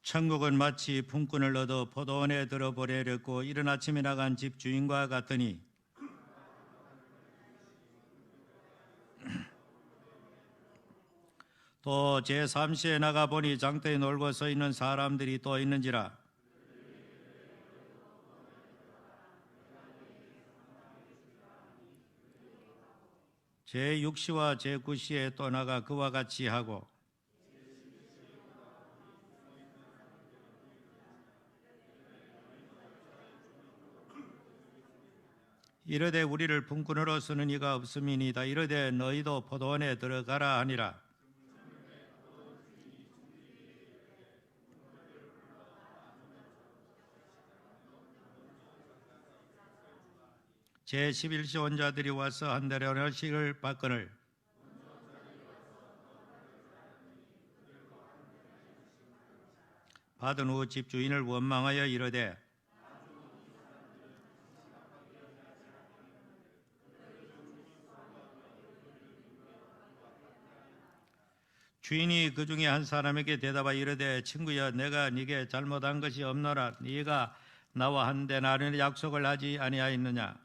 천국은 마치 품꾼을 얻어 포도원에 들어보내렸고 이른 아침에 나간 집 주인과 같더니 또 제3시에 나가보니 장터에 놀고 서 있는 사람들이 또 있는지라. 제6시와 제9시에 또 나가 그와 같이 하고 이르되 우리를 품꾼으로 쓰는 이가 없음이니이다. 이르되 너희도 포도원에 들어가라 하니라. 제11시 온 자들이 와서 한 달에 하나씩을 받거늘 받은 후 집주인을 원망하여 이르되 주인이 그 중에 한 사람에게 대답하여 이르되 친구야, 내가 네게 잘못한 것이 없노라. 네가 나와 한 데나리온의 약속을 하지 아니하였느냐?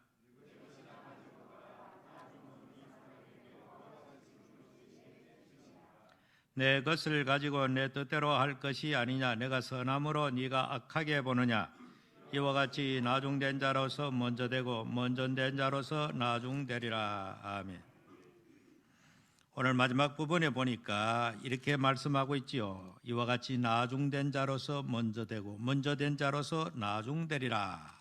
내 것을 가지고 내 뜻대로 할 것이 아니냐? 내가 선함으로 네가 악하게 보느냐? 이와 같이 나중된 자로서 먼저 되고 먼저 된 자로서 나중되리라. 아멘. 오늘 마지막 부분에 보니까 이렇게 말씀하고 있지요. 이와 같이 나중된 자로서 먼저 되고 먼저 된 자로서 나중되리라.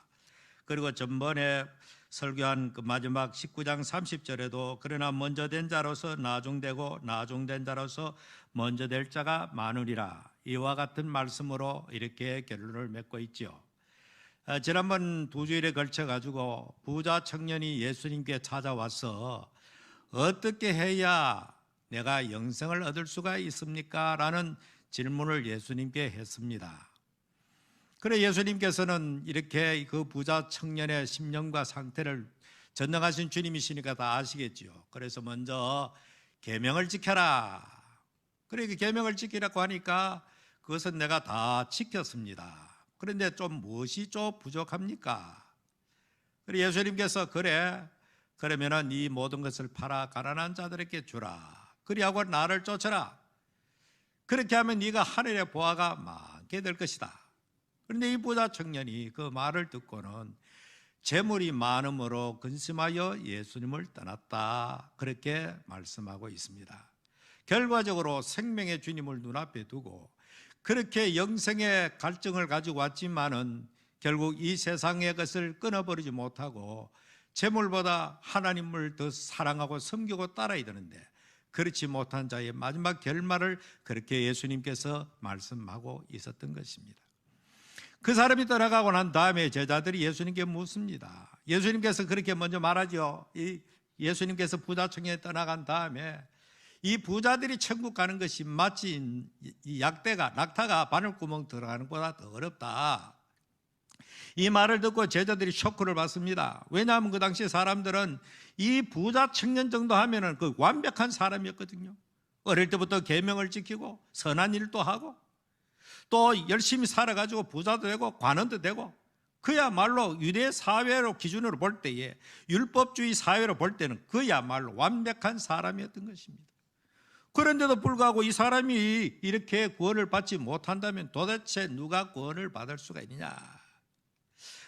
그리고 전번에 설교한 그 마지막 19장 30절에도 그러나 먼저 된 자로서 나중되고 나중된 자로서 먼저 될 자가 많으리라. 이와 같은 말씀으로 이렇게 결론을 맺고 있지요. 지난번 2주일에 걸쳐 가지고 부자 청년이 예수님께 찾아와서 어떻게 해야 내가 영생을 얻을 수가 있습니까? 라는 질문을 예수님께 했습니다. 그래 예수님께서는 이렇게 그 부자 청년의 심령과 상태를 전능하신 주님이시니까 다 아시겠지요. 그래서 먼저 계명을 지켜라. 그래 그 계명을 지키라고 하니까 그것은 내가 다 지켰습니다. 그런데 좀 무엇이 좀 부족합니까? 그래 예수님께서 그러면은 이 모든 것을 팔아 가난한 자들에게 주라. 그리하고 나를 쫓아라. 그렇게 하면 네가 하늘의 보화가 많게 될 것이다. 그런데 이 부자 청년이 그 말을 듣고는 재물이 많음으로 근심하여 예수님을 떠났다. 그렇게 말씀하고 있습니다. 결과적으로 생명의 주님을 눈앞에 두고 그렇게 영생의 갈증을 가지고 왔지만은 결국 이 세상의 것을 끊어버리지 못하고 재물보다 하나님을 더 사랑하고 섬기고 따라야 되는데 그렇지 못한 자의 마지막 결말을 그렇게 예수님께서 말씀하고 있었던 것입니다. 그 사람이 떠나가고 난 다음에 제자들이 예수님께 묻습니다. 예수님께서 그렇게 먼저 말하죠. 예수님께서 부자 청년이 떠나간 다음에 이 부자들이 천국 가는 것이 마치 이 낙타가 바늘구멍 들어가는 것보다 더 어렵다. 이 말을 듣고 제자들이 쇼크를 받습니다. 왜냐하면 그 당시 사람들은 이 부자 청년 정도 하면은 그 완벽한 사람이었거든요. 어릴 때부터 계명을 지키고 선한 일도 하고 또 열심히 살아가지고 부자도 되고 관원도 되고 그야말로 유대 사회로 기준으로 볼 때에 율법주의 사회로 볼 때는 그야말로 완벽한 사람이었던 것입니다. 그런데도 불구하고 이 사람이 이렇게 구원을 받지 못한다면 도대체 누가 구원을 받을 수가 있느냐?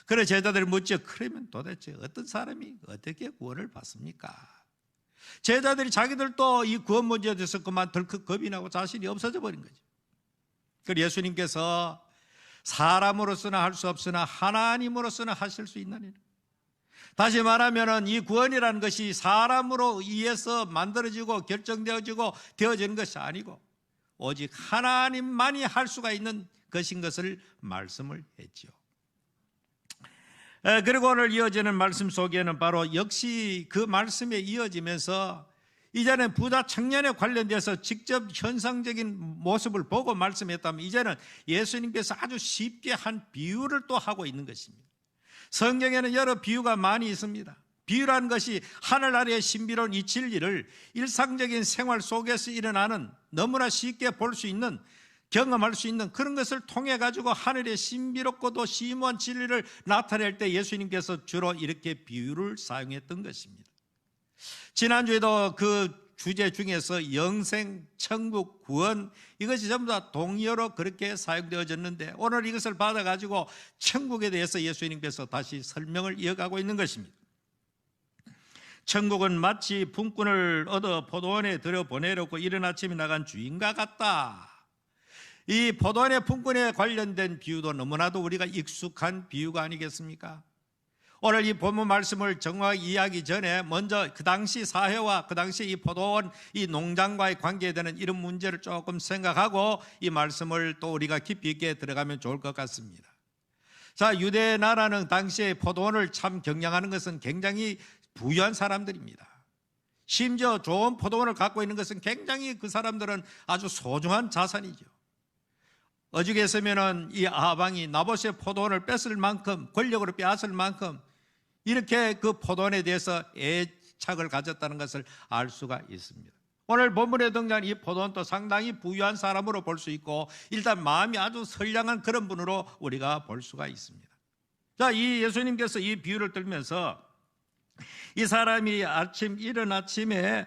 그래 제자들이 묻죠. 그러면 도대체 어떤 사람이 어떻게 구원을 받습니까? 제자들이 자기들도 이 구원 문제에 대해서 그만 덜컥 겁이 나고 자신이 없어져 버린 거죠. 그래서 예수님께서 사람으로서는 할 수 없으나 하나님으로서는 하실 수 있나니. 다시 말하면 이 구원이라는 것이 사람으로 의해서 만들어지고 결정되어지고 되어지는 것이 아니고 오직 하나님만이 할 수가 있는 것인 것을 말씀을 했지요. 그리고 오늘 이어지는 말씀 속에는 바로 역시 그 말씀에 이어지면서 이제는 부자 청년에 관련돼서 직접 현상적인 모습을 보고 말씀했다면 이제는 예수님께서 아주 쉽게 한 비유를 또 하고 있는 것입니다. 성경에는 여러 비유가 많이 있습니다. 비유라는 것이 하늘 아래의 신비로운 이 진리를 일상적인 생활 속에서 일어나는 너무나 쉽게 볼 수 있는 경험할 수 있는 그런 것을 통해 가지고 하늘의 신비롭고도 심오한 진리를 나타낼 때 예수님께서 주로 이렇게 비유를 사용했던 것입니다. 지난주에도 그 주제 중에서 영생, 천국, 구원, 이것이 전부 다 동의어로 그렇게 사용되어졌는데 오늘 이것을 받아가지고 천국에 대해서 예수님께서 다시 설명을 이어가고 있는 것입니다. 천국은 마치 품꾼을 얻어 포도원에 들여보내려고 이른 아침에 나간 주인과 같다. 이 포도원의 품꾼에 관련된 비유도 너무나도 우리가 익숙한 비유가 아니겠습니까? 오늘 이 본문 말씀을 정확히 이해하기 전에 먼저 그 당시 사회와 그 당시 이 포도원, 이 농장과의 관계에 되는 이런 문제를 조금 생각하고 이 말씀을 또 우리가 깊이 있게 들어가면 좋을 것 같습니다. 자, 유대 나라는 당시에 포도원을 참 경영하는 것은 굉장히 부유한 사람들입니다. 심지어 좋은 포도원을 갖고 있는 것은 굉장히 그 사람들은 아주 소중한 자산이죠. 어죽했으면은 이 아방이 나봇의 포도원을 뺏을 만큼, 권력으로 빼앗을 만큼 이렇게 그 포도원에 대해서 애착을 가졌다는 것을 알 수가 있습니다. 오늘 본문에 등장한 이 포도원도 상당히 부유한 사람으로 볼 수 있고 일단 마음이 아주 선량한 그런 분으로 우리가 볼 수가 있습니다. 자, 이 예수님께서 이 비유를 들면서 이 사람이 이른 아침에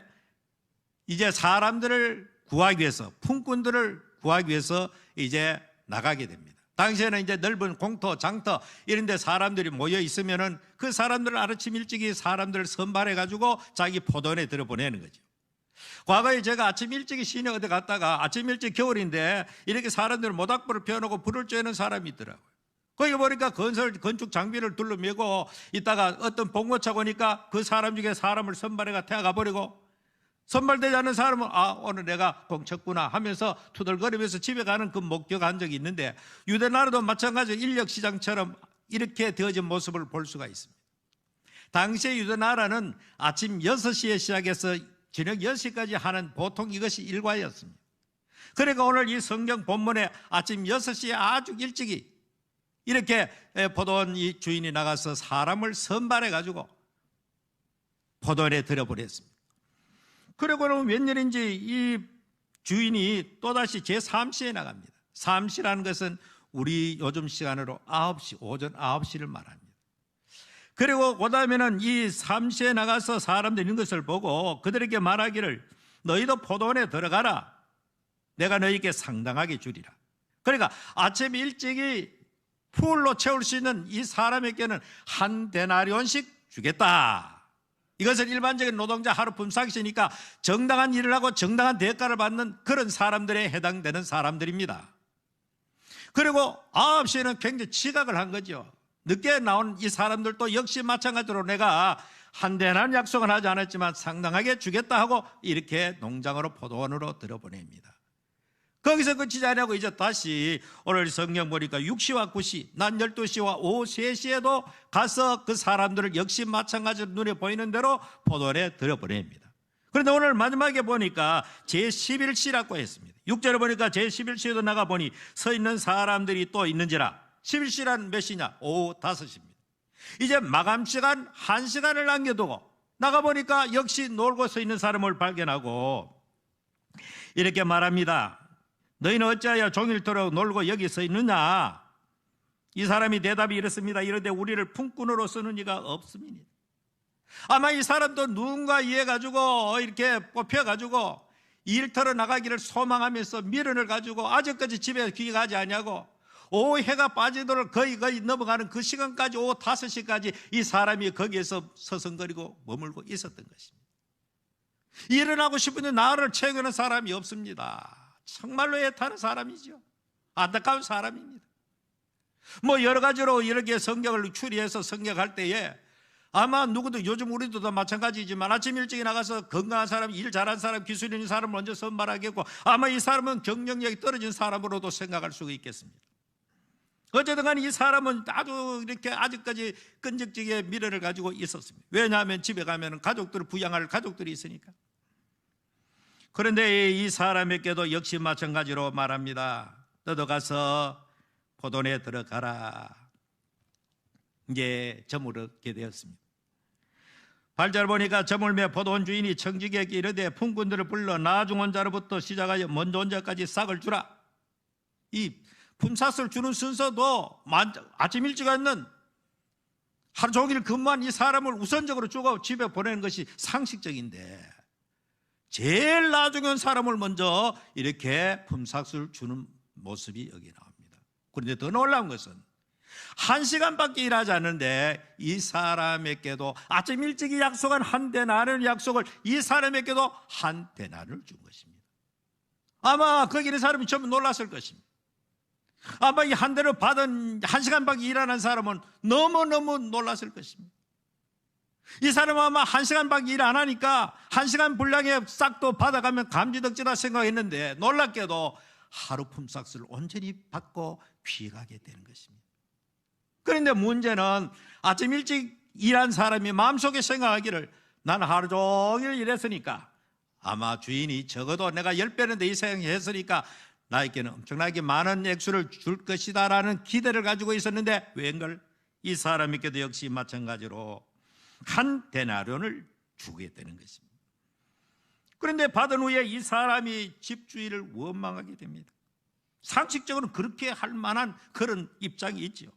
이제 사람들을 구하기 위해서, 품꾼들을 구하기 위해서 이제 나가게 됩니다. 당시에는 이제 넓은 공터, 장터 이런 데 사람들이 모여 있으면은 그 사람들을 아침 일찍이 사람들을 선발해 가지고 자기 포도원에 들여보내는 거죠. 과거에 제가 아침 일찍이 시내 어디 갔다가 아침 일찍 겨울인데 이렇게 사람들 모닥불을 피워놓고 불을 쬐는 사람이 있더라고요. 거기 보니까 건축 장비를 둘러매고 있다가 어떤 봉고차가 오니까 그 사람 중에 사람을 선발해가 태워가 버리고 선발되지 않은 사람은 오늘 내가 공쳤구나 하면서 투덜거리면서 집에 가는 그 목격한 적이 있는데 유대 나라도 마찬가지로 인력시장처럼 이렇게 되어진 모습을 볼 수가 있습니다. 당시의 유대 나라는 아침 6시에 시작해서 저녁 10시까지 하는 보통 이것이 일과였습니다. 그러니까 오늘 이 성경 본문에 아침 6시에 아주 일찍이 이렇게 포도원 이 주인이 나가서 사람을 선발해 가지고 포도원에 들여보냈습니다. 그리고는 웬일인지 이 주인이 또다시 제3시에 나갑니다. 3시라는 것은 우리 요즘 시간으로 9시, 오전 9시를 말합니다. 그리고 그 다음에는 이 3시에 나가서 사람들이 있는 것을 보고 그들에게 말하기를 너희도 포도원에 들어가라. 내가 너희에게 상당하게 주리라. 그러니까 아침 일찍이 풀로 채울 수 있는 이 사람에게는 한 데나리온씩 주겠다. 이것은 일반적인 노동자 하루 품삯이니까 정당한 일을 하고 정당한 대가를 받는 그런 사람들에 해당되는 사람들입니다. 그리고 9시에는 굉장히 지각을 한 거죠. 늦게 나온 이 사람들도 역시 마찬가지로 내가 한 대난 약속은 하지 않았지만 상당하게 주겠다 하고 이렇게 농장으로 포도원으로 들여보냅니다. 거기서 그치지 않고 이제 다시 오늘 성경 보니까 6시와 9시, 낮 12시와 오후 3시에도 가서 그 사람들을 역시 마찬가지로 눈에 보이는 대로 포도원에 들여보냅니다. 그런데 오늘 마지막에 보니까 제11시라고 했습니다. 6절에 보니까 제11시에도 나가보니 서 있는 사람들이 또 있는지라. 11시란 몇 시냐? 오후 5시입니다. 이제 마감시간 1시간을 남겨두고 나가보니까 역시 놀고 서 있는 사람을 발견하고 이렇게 말합니다. 너희는 어찌하여 종일토록 놀고 여기 서 있느냐? 이 사람이 대답이 이렇습니다. 이르되 우리를 품꾼으로 쓰는 이가 없습니다. 아마 이 사람도 누군가 이해가지고 이렇게 뽑혀가지고 일터로 나가기를 소망하면서 미련을 가지고 아직까지 집에 귀가하지 않냐고 오후 해가 빠지도록 거의 넘어가는 그 시간까지 오후 5시까지 이 사람이 거기에서 서성거리고 머물고 있었던 것입니다. 일어나고 싶은데 나를 채우는 사람이 없습니다. 정말로 애타는 사람이죠. 안타까운 사람입니다. 뭐 여러 가지로 이렇게 성경을 추리해서 성경할 때에 아마 누구도 요즘 우리도 다 마찬가지지만 아침 일찍 나가서 건강한 사람, 일 잘하는 사람, 기술 있는 사람을 먼저 선발하겠고 아마 이 사람은 경쟁력이 떨어진 사람으로도 생각할 수가 있겠습니다. 어쨌든 간에 이 사람은 아주 이렇게 아직까지 끈적지게 미래를 가지고 있었습니다. 왜냐하면 집에 가면 가족들을 부양할 가족들이 있으니까. 그런데 이 사람에게도 역시 마찬가지로 말합니다. 너도 가서 포도원에 들어가라. 이제 점을 얻게 되었습니다. 8절 보니까 저물매 포도원 주인이 청지기에게 이르되 품꾼들을 불러 나중 온 자로부터 시작하여 먼저 온 자까지 싹을 주라. 이 품삯을 주는 순서도 아침 일찍 왔는 하루 종일 근무한 이 사람을 우선적으로 주고 집에 보내는 것이 상식적인데 제일 나중에 온 사람을 먼저 이렇게 품삯을 주는 모습이 여기 나옵니다. 그런데 더 놀라운 것은 1시간밖에 일하지 않는데 이 사람에게도 아침 일찍이 약속한 한 데나리온 약속을 이 사람에게도 한 데나리온을 준 것입니다. 아마 거기 있는 사람이 전부 놀랐을 것입니다. 아마 이 한 대를 받은 1시간밖에 일하는 사람은 너무너무 놀랐을 것입니다. 이 사람은 아마 1시간밖에 일 안 하니까 1시간 분량의 싹도 받아가면 감지덕지다 생각했는데 놀랍게도 하루 품삯을 온전히 받고 귀가하게 되는 것입니다. 그런데 문제는 아침 일찍 일한 사람이 마음속에 생각하기를 나는 하루 종일 일했으니까 아마 주인이 적어도 내가 10배는 더 이상 했으니까 나에게는 엄청나게 많은 액수를 줄 것이다 라는 기대를 가지고 있었는데 웬걸 이 사람에게도 역시 마찬가지로 한 데나리온을 주게 되는 것입니다. 그런데 받은 후에 이 사람이 집주인을 원망하게 됩니다. 상식적으로 그렇게 할 만한 그런 입장이 있죠.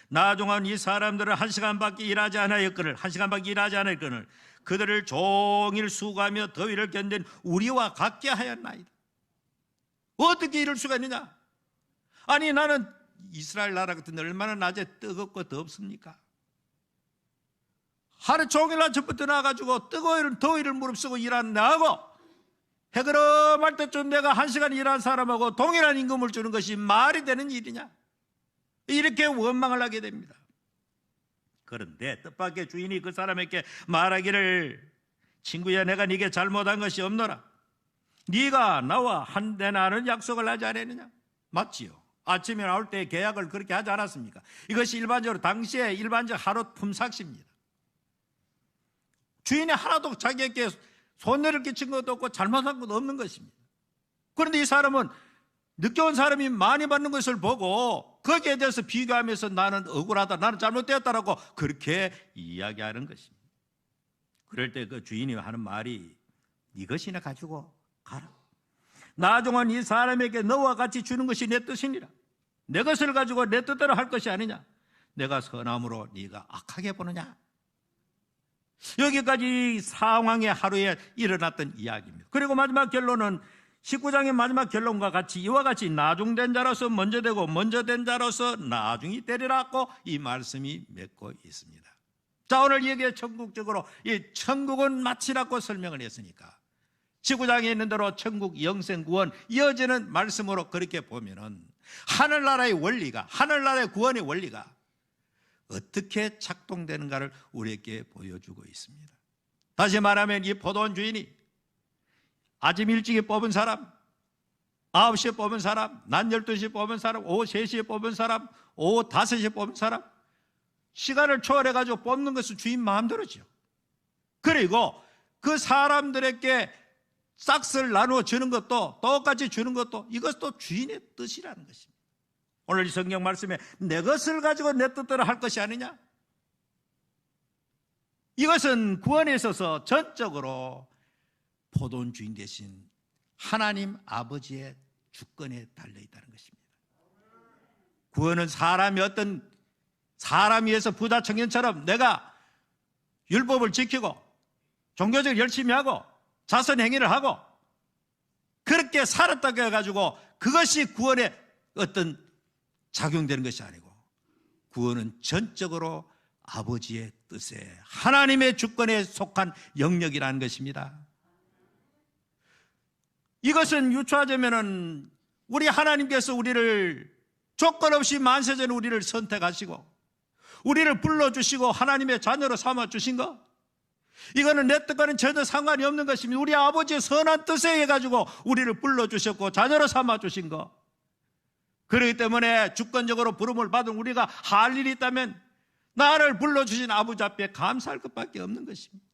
나중은 이 사람들은 1시간밖에 일하지 않았거늘 그들을 종일 수고하며 더위를 견딘 우리와 같게 하였나이다. 어떻게 이럴 수가 있느냐? 아니 나는 이스라엘 나라 같은 데 얼마나 낮에 뜨겁고 덥습니까? 하루 종일 아침부터 나가지고 뜨거운 더위를 무릅쓰고 일하는 나하고 해그름할 때쯤 내가 1시간 일한 사람하고 동일한 임금을 주는 것이 말이 되는 일이냐? 이렇게 원망을 하게 됩니다. 그런데 뜻밖의 주인이 그 사람에게 말하기를 친구야 내가 네게 잘못한 것이 없노라. 네가 나와 한 데나리온 약속을 하지 않았느냐? 맞지요. 아침에 나올 때 계약을 그렇게 하지 않았습니까? 이것이 일반적으로 당시에 일반적 하루 품삯입니다. 주인이 하나도 자기에게 손해를 끼친 것도 없고 잘못한 것도 없는 것입니다. 그런데 이 사람은 늦게 온 사람이 많이 받는 것을 보고 거기에 대해서 비교하면서 나는 억울하다, 나는 잘못되었다라고 그렇게 이야기하는 것입니다. 그럴 때 그 주인이 하는 말이 네 것이나 가지고 가라. 나중은 이 사람에게 너와 같이 주는 것이 내 뜻이니라. 내 것을 가지고 내 뜻대로 할 것이 아니냐? 내가 선함으로 네가 악하게 보느냐? 여기까지 상황의 하루에 일어났던 이야기입니다. 그리고 마지막 결론은 19장의 마지막 결론과 같이 이와 같이 나중된 자로서 먼저 되고 먼저 된 자로서 나중이 되리라고 이 말씀이 맺고 있습니다. 자, 오늘 여기에 전국적으로 이 천국은 마치라고 설명을 했으니까 19장에 있는 대로 천국 영생 구원 이어지는 말씀으로 그렇게 보면은 하늘나라의 원리가, 하늘나라의 구원의 원리가 어떻게 작동되는가를 우리에게 보여주고 있습니다. 다시 말하면 이 포도원 주인이 아침 일찍에 뽑은 사람, 9시에 뽑은 사람, 낮 12시에 뽑은 사람, 오후 3시에 뽑은 사람, 오후 5시에 뽑은 사람, 시간을 초월해가지고 뽑는 것은 주인 마음대로죠. 그리고 그 사람들에게 싹을 나누어 주는 것도 똑같이 주는 것도 이것도 주인의 뜻이라는 것입니다. 오늘 이 성경 말씀에 내 것을 가지고 내 뜻대로 할 것이 아니냐? 이것은 구원에 있어서 전적으로 포도원 주인 대신 하나님 아버지의 주권에 달려있다는 것입니다. 구원은 사람이 어떤 사람 위해서 부자 청년처럼 내가 율법을 지키고 종교적으로 열심히 하고 자선 행위를 하고 그렇게 살았다고 해가지고 그것이 구원에 어떤 작용되는 것이 아니고 구원은 전적으로 아버지의 뜻에 하나님의 주권에 속한 영역이라는 것입니다. 이것은 유추하자면은 우리 하나님께서 우리를 조건 없이 만세전에 우리를 선택하시고 우리를 불러주시고 하나님의 자녀로 삼아주신 것, 이거는 내 뜻과는 전혀 상관이 없는 것입니다. 우리 아버지의 선한 뜻에 의해 가지고 우리를 불러주셨고 자녀로 삼아주신 것, 그렇기 때문에 주권적으로 부름을 받은 우리가 할 일이 있다면 나를 불러주신 아버지 앞에 감사할 것밖에 없는 것입니다.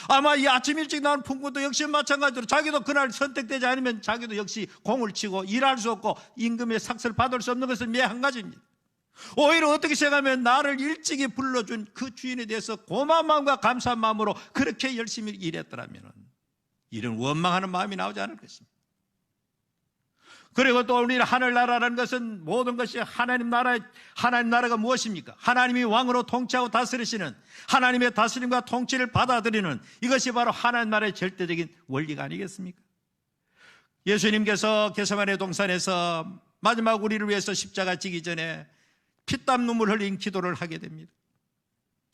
아마 이 아침 일찍 나온 풍부도 역시 마찬가지로 자기도 그날 선택되지 않으면 자기도 역시 공을 치고 일할 수 없고 임금의 삭스를 받을 수 없는 것은 매 한 가지입니다. 오히려 어떻게 생각하면 나를 일찍이 불러준 그 주인에 대해서 고마운 마음과 감사한 마음으로 그렇게 열심히 일했더라면 이런 원망하는 마음이 나오지 않을 것입니다. 그리고 또 우리는 하늘나라라는 것은 모든 것이 하나님 나라가 무엇입니까? 하나님이 왕으로 통치하고 다스리시는, 하나님의 다스림과 통치를 받아들이는, 이것이 바로 하나님 나라의 절대적인 원리가 아니겠습니까? 예수님께서 겟세마네 동산에서 마지막 우리를 위해서 십자가 지기 전에 피땀 눈물 흘린 기도를 하게 됩니다.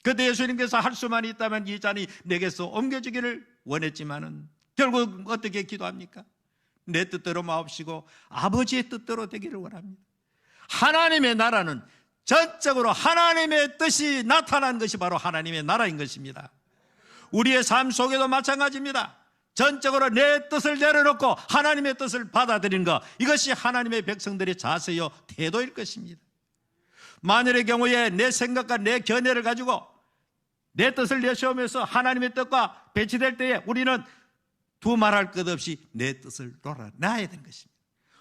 그때 예수님께서 할 수만 있다면 이 잔이 내게서 옮겨지기를 원했지만은 결국 어떻게 기도합니까? 내 뜻대로 마옵시고 아버지의 뜻대로 되기를 원합니다. 하나님의 나라는 전적으로 하나님의 뜻이 나타난 것이 바로 하나님의 나라인 것입니다. 우리의 삶 속에도 마찬가지입니다. 전적으로 내 뜻을 내려놓고 하나님의 뜻을 받아들이는 것, 이것이 하나님의 백성들의 자세요 태도일 것입니다. 만일의 경우에 내 생각과 내 견해를 가지고 내 뜻을 내세우면서 하나님의 뜻과 배치될 때에 우리는 두말할 것 없이 내 뜻을 놀아놔야 되는 것입니다.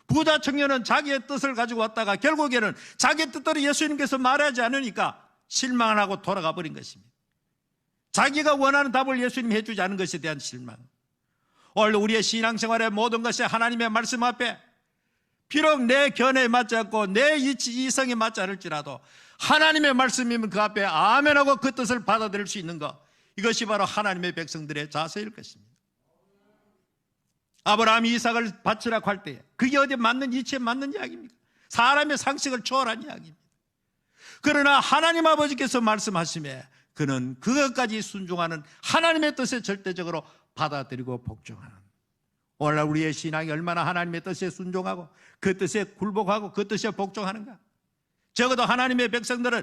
부자 청년은 자기의 뜻을 가지고 왔다가 결국에는 자기 뜻대로 예수님께서 말하지 않으니까 실망하고 돌아가 버린 것입니다. 자기가 원하는 답을 예수님이 해주지 않은 것에 대한 실망. 오늘 우리의 신앙생활의 모든 것이 하나님의 말씀 앞에 비록 내 견해에 맞지 않고 내 이성에 맞지 않을지라도 하나님의 말씀이면 그 앞에 아멘하고 그 뜻을 받아들일 수 있는 것, 이것이 바로 하나님의 백성들의 자세일 것입니다. 아브라함이 이삭을 바치라고 할 때 그게 어디 맞는 이치에 맞는 이야기입니까? 사람의 상식을 초월한 이야기입니다. 그러나 하나님 아버지께서 말씀하심에 그는 그것까지 순종하는 하나님의 뜻에 절대적으로 받아들이고 복종하는, 오늘날 우리의 신앙이 얼마나 하나님의 뜻에 순종하고 그 뜻에 굴복하고 그 뜻에 복종하는가. 적어도 하나님의 백성들은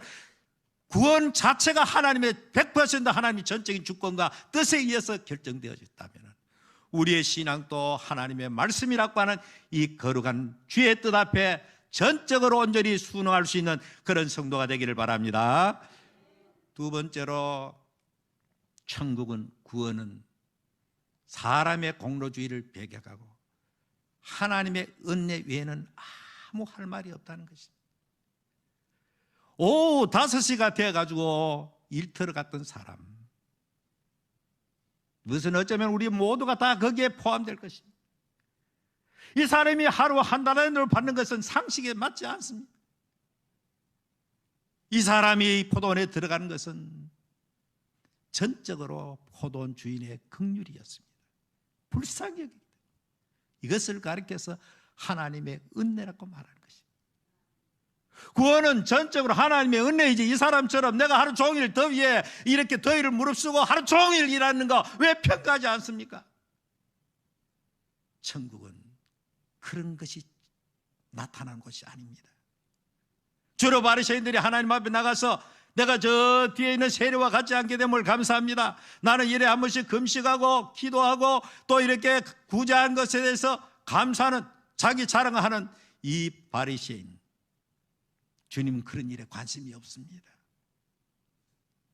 구원 자체가 하나님의 100% 하나님의 전적인 주권과 뜻에 의해서 결정되어졌다면 우리의 신앙도 하나님의 말씀이라고 하는 이 거룩한 주의 뜻 앞에 전적으로 온전히 순응할 수 있는 그런 성도가 되기를 바랍니다. 두 번째로, 천국은, 구원은 사람의 공로주의를 배격하고 하나님의 은혜 외에는 아무 할 말이 없다는 것입니다. 오후 5시가 되어가지고 일터로 갔던 사람, 무슨 어쩌면 우리 모두가 다 거기에 포함될 것입니다. 이 사람이 하루 한 달의 돈을 받는 것은 상식에 맞지 않습니다. 이 사람이 포도원에 들어가는 것은 전적으로 포도원 주인의 긍휼이었습니다. 불쌍히 여기기 때문에 이것을 가리켜서 하나님의 은혜라고 말하는 것입니다. 구원은 전적으로 하나님의 은혜이지, 이 사람처럼 내가 하루 종일 더위에 이렇게 더위를 무릅쓰고 하루 종일 일하는 거 왜 평가하지 않습니까? 천국은 그런 것이 나타난 것이 아닙니다. 주로 바리새인들이 하나님 앞에 나가서 내가 저 뒤에 있는 세례와 같지 않게 됨을 감사합니다, 나는 일에 한 번씩 금식하고 기도하고 또 이렇게 구제한 것에 대해서 감사하는, 자기 자랑하는 이 바리새인, 주님은 그런 일에 관심이 없습니다.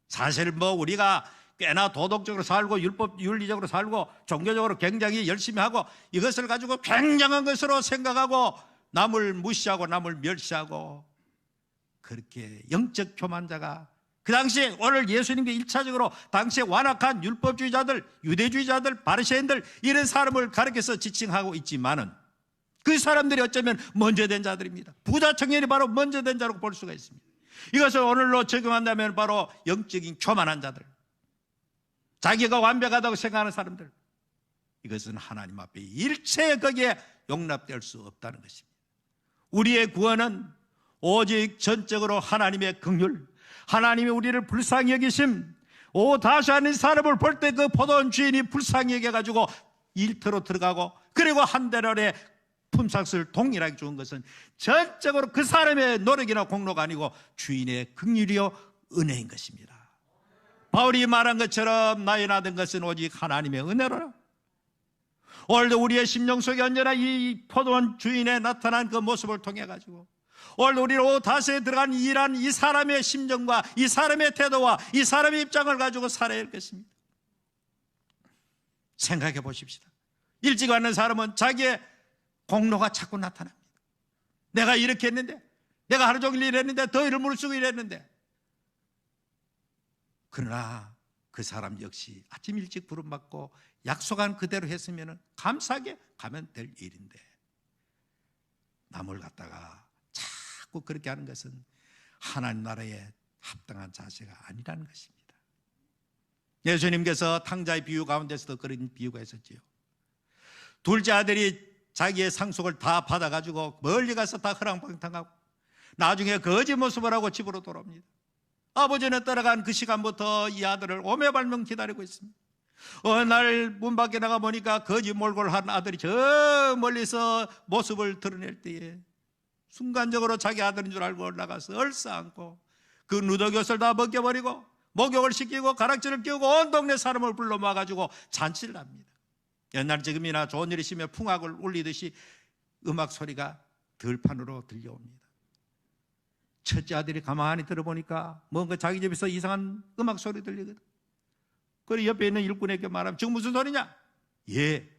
사실 우리가 꽤나 도덕적으로 살고 윤리적으로 살고 종교적으로 굉장히 열심히 하고 이것을 가지고 굉장한 것으로 생각하고 남을 무시하고 남을 멸시하고, 그렇게 영적 교만자가 그 당시에, 오늘 예수님께 1차적으로 당시에 완악한 율법주의자들, 유대주의자들, 바리새인들, 이런 사람을 가리켜서 지칭하고 있지만은 그 사람들이 어쩌면 먼저 된 자들입니다. 부자 청년이 바로 먼저 된 자라고 볼 수가 있습니다. 이것을 오늘로 적용한다면 바로 영적인 교만한 자들, 자기가 완벽하다고 생각하는 사람들, 이것은 하나님 앞에 일체 거기에 용납될 수 없다는 것입니다. 우리의 구원은 오직 전적으로 하나님의 긍휼, 하나님이 우리를 불쌍히 여기심, 다시 하는 사람을 볼 때 그 포도원 주인이 불쌍히 여겨가지고 일터로 들어가고 그리고 한 달 안에 품삯을 동일하게 주는 것은 전적으로 그 사람의 노력이나 공로가 아니고 주인의 긍휼이요 은혜인 것입니다. 바울이 말한 것처럼 나의 나된 것은 오직 하나님의 은혜로라. 오늘도 우리의 심령 속에 언제나 이 포도원 주인의 나타난 그 모습을 통해 가지고 오늘도 우리는 다시에 들어간 이란 이 사람의 심정과 이 사람의 태도와 이 사람의 입장을 가지고 살아야 할 것입니다. 생각해 보십시다. 일찍 왔는 사람은 자기의 공로가 자꾸 나타납니다. 내가 이렇게 했는데, 내가 하루 종일 일했는데, 더위를 무릅쓰고 일했는데. 그러나 그 사람 역시 아침 일찍 부름받고 약속한 그대로 했으면 감사하게 가면 될 일인데, 남을 갖다가 자꾸 그렇게 하는 것은 하나님 나라에 합당한 자세가 아니라는 것입니다. 예수님께서 탕자의 비유 가운데서도 그런 비유가 있었지요. 둘째 아들이 자기의 상속을 다 받아가지고 멀리 가서 다 허랑방탕하고 나중에 거지 모습을 하고 집으로 돌아옵니다. 아버지는 떠나간 그 시간부터 이 아들을 오매발명 기다리고 있습니다. 어느 날 문 밖에 나가 보니까 거지 몰골한 아들이 저 멀리서 모습을 드러낼 때에 순간적으로 자기 아들인 줄 알고 올라가서 얼싸안고 그 누더기옷을 다 벗겨버리고 목욕을 시키고 가락지를 끼우고 온 동네 사람을 불러 모아가지고 잔치를 합니다. 옛날 지금이나 좋은 일 있으면 풍악을 울리듯이 음악 소리가 들판으로 들려옵니다. 첫째 아들이 가만히 들어보니까 뭔가 자기 집에서 이상한 음악 소리 들리거든. 그리고 옆에 있는 일꾼에게 말하면 지금 무슨 소리냐? 예,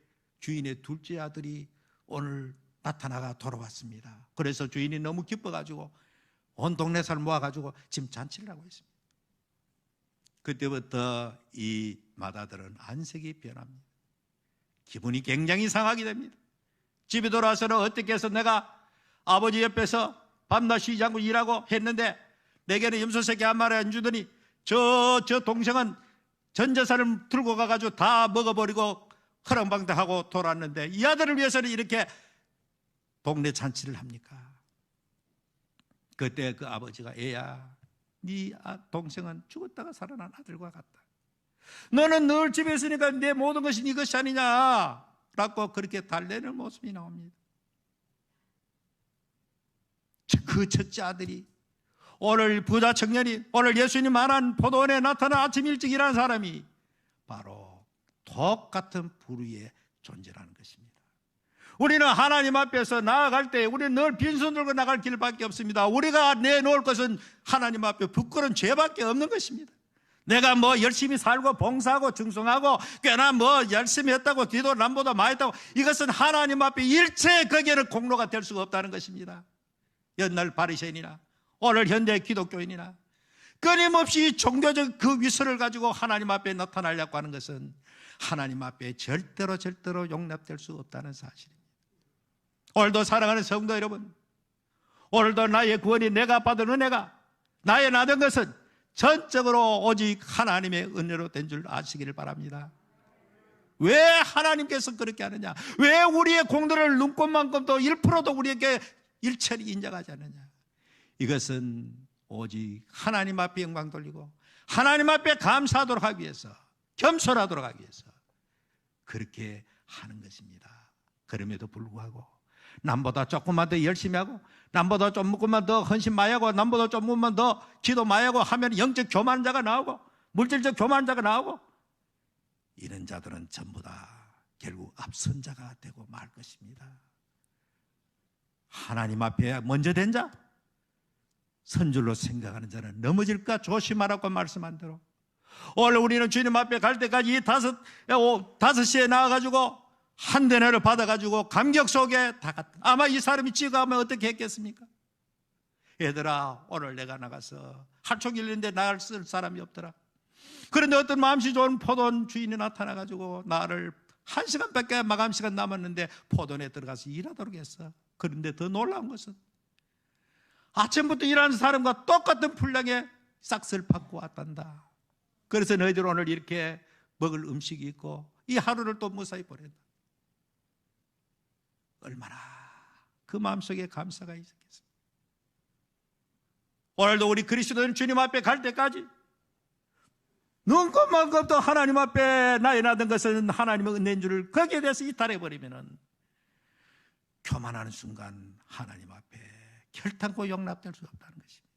주인의 둘째 아들이 오늘 나타나가 돌아왔습니다. 그래서 주인이 너무 기뻐가지고 온 동네 사람 모아가지고 지금 잔치를 하고 있습니다. 그때부터 이 맏아들은 안색이 변합니다. 기분이 굉장히 상하게 됩니다. 집에 돌아와서는 어떻게 해서 내가 아버지 옆에서 밤낮 쉬지 않고 일하고 했는데 내게는 염소새끼 한 마리 안 주더니 저 동생은 전 재산을 들고 가가지고 다 먹어버리고 허랑방탕하고 돌아왔는데 이 아들을 위해서는 이렇게 동네 잔치를 합니까? 그때 그 아버지가 애야, 네 동생은 죽었다가 살아난 아들과 같다. 너는 늘 집에 있으니까 내 모든 것이 네 것이 아니냐 라고 그렇게 달래는 모습이 나옵니다. 그 첫째 아들이 오늘 부자 청년이 오늘 예수님 말한 포도원에 나타난 아침 일찍 일하는 사람이 바로 똑같은 부류의 존재라는 것입니다. 우리는 하나님 앞에서 나아갈 때 우리는 늘 빈손 들고 나갈 길밖에 없습니다. 우리가 내놓을 것은 하나님 앞에 부끄러운 죄밖에 없는 것입니다. 내가 뭐 열심히 살고 봉사하고 증송하고 꽤나 뭐 열심히 했다고 뒤도 남보다 많이 했다고 이것은 하나님 앞에 일체 거기에는 공로가 될 수가 없다는 것입니다. 옛날 바리새인이나 오늘 현대 기독교인이나 끊임없이 종교적 그 위선을 가지고 하나님 앞에 나타나려고 하는 것은 하나님 앞에 절대로 용납될 수 없다는 사실입니다. 오늘도 사랑하는 성도 여러분, 오늘도 나의 구원이 내가 받은 은혜가 나의 나된 것은 전적으로 오직 하나님의 은혜로 된 줄 아시기를 바랍니다. 왜 하나님께서 그렇게 하느냐? 왜 우리의 공들을 눈꽃만큼도 1%도 우리에게 일체리 인정하지 않느냐? 이것은 오직 하나님 앞에 영광 돌리고 하나님 앞에 감사하도록 하기 위해서, 겸손하도록 하기 위해서 그렇게 하는 것입니다. 그럼에도 불구하고 남보다 조금만 더 열심히 하고 남보다 조금만 더 헌신 많이 하고 남보다 조금만 더 기도 많이 하고 하면 영적 교만자가 나오고 물질적 교만자가 나오고 이런 자들은 전부 다 결국 앞선 자가 되고 말 것입니다. 하나님 앞에 먼저 된 자, 선줄로 생각하는 자는 넘어질까 조심하라고 말씀한 대로 오늘 우리는 주님 앞에 갈 때까지 이 5시에 나와가지고 한 대나를 받아가지고 감격 속에 다 갔다. 아마 이 사람이 지가하면 어떻게 했겠습니까? 얘들아, 오늘 내가 나가서 하초길 있는데 나를 쓸 사람이 없더라. 그런데 어떤 마음씨 좋은 포도원 주인이 나타나가지고 나를 1시간밖에 마감시간 남았는데 포도원에 들어가서 일하도록 했어. 그런데 더 놀라운 것은 아침부터 일하는 사람과 똑같은 분량의 싹스를 받고 왔단다. 그래서 너희들 오늘 이렇게 먹을 음식이 있고 이 하루를 또 무사히 보낸다. 얼마나 그 마음속에 감사가 있었겠습니까? 오늘도 우리 그리스도인 주님 앞에 갈 때까지 눈꽃만큼도 하나님 앞에 나의 나던 것은 하나님의 은혜인 줄을 거기에 대해서 이탈해버리면 교만하는 순간 하나님 앞에 결탄코 용납될 수 없다는 것입니다.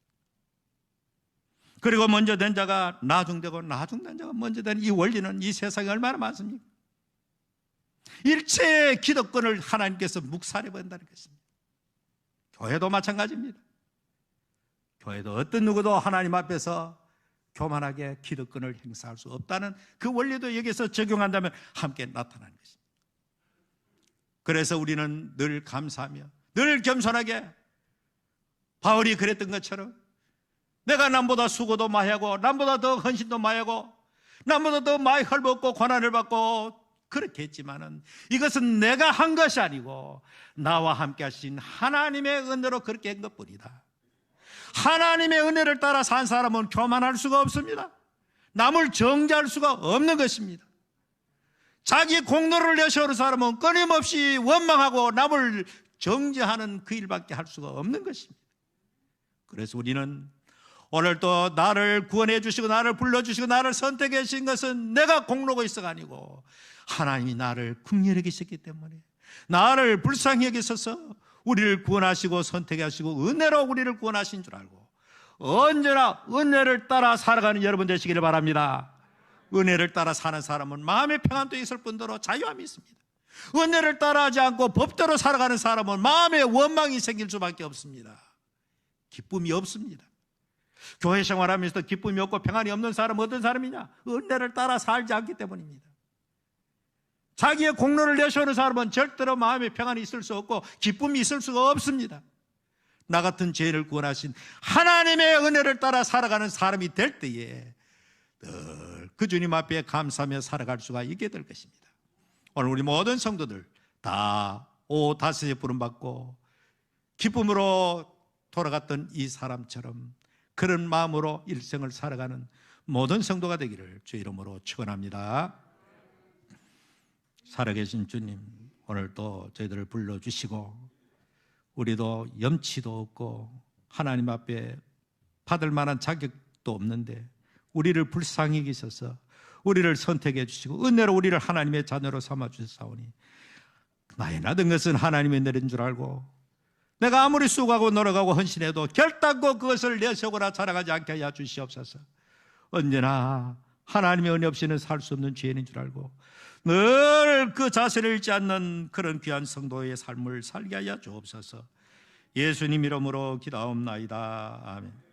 그리고 먼저 된 자가 나중되고 나중된 자가 먼저 된 이 원리는 이 세상에 얼마나 많습니까? 일체의 기득권을 하나님께서 묵살해버린다는 것입니다. 교회도 마찬가지입니다. 교회도 어떤 누구도 하나님 앞에서 교만하게 기득권을 행사할 수 없다는 그 원리도 여기서 적용한다면 함께 나타나는 것입니다. 그래서 우리는 늘 감사하며 늘 겸손하게 바울이 그랬던 것처럼 내가 남보다 수고도 많이 하고 남보다 더 헌신도 많이 하고 남보다 더 많이 헐벗고 고난을 받고 그렇게 했지만은 이것은 내가 한 것이 아니고 나와 함께 하신 하나님의 은혜로 그렇게 한 것뿐이다. 하나님의 은혜를 따라 산 사람은 교만할 수가 없습니다. 남을 정죄할 수가 없는 것입니다. 자기 공로를 내세우는 사람은 끊임없이 원망하고 남을 정죄하는 그 일밖에 할 수가 없는 것입니다. 그래서 우리는 오늘 또 나를 구원해 주시고 나를 불러주시고 나를 선택해 주신 것은 내가 공로가 있어가 아니고 하나님이 나를 긍휼히 여기셨기 때문에 나를 불쌍히 여기셔서 우리를 구원하시고 선택하시고 은혜로 우리를 구원하신 줄 알고 언제나 은혜를 따라 살아가는 여러분 되시기를 바랍니다. 은혜를 따라 사는 사람은 마음의 평안도 있을 뿐더러 자유함이 있습니다. 은혜를 따라하지 않고 법대로 살아가는 사람은 마음의 원망이 생길 수밖에 없습니다. 기쁨이 없습니다. 교회 생활하면서 기쁨이 없고 평안이 없는 사람은 어떤 사람이냐? 은혜를 따라 살지 않기 때문입니다. 자기의 공로를 내세우는 사람은 절대로 마음의 평안이 있을 수 없고 기쁨이 있을 수가 없습니다. 나 같은 죄인을 구원하신 하나님의 은혜를 따라 살아가는 사람이 될 때에 늘 그 주님 앞에 감사하며 살아갈 수가 있게 될 것입니다. 오늘 우리 모든 성도들 다 다섯에 부름받고 기쁨으로 돌아갔던 이 사람처럼 그런 마음으로 일생을 살아가는 모든 성도가 되기를 주의 이름으로 축원합니다. 살아계신 주님, 오늘 또 저희들을 불러주시고 우리도 염치도 없고 하나님 앞에 받을 만한 자격도 없는데 우리를 불쌍히 여기셔서 우리를 선택해 주시고 은혜로 우리를 하나님의 자녀로 삼아 주셨사오니 나의 나든 것은 하나님의 내린 줄 알고 내가 아무리 쑥하고 노력하고 헌신해도 결단코 그것을 내세우거나 자랑하지 않게 하여 주시옵소서. 언제나 하나님의 은혜 없이는 살 수 없는 죄인인 줄 알고 늘 그 자세를 잃지 않는 그런 귀한 성도의 삶을 살게 하여 주옵소서. 예수님 이름으로 기도하옵나이다. 아멘.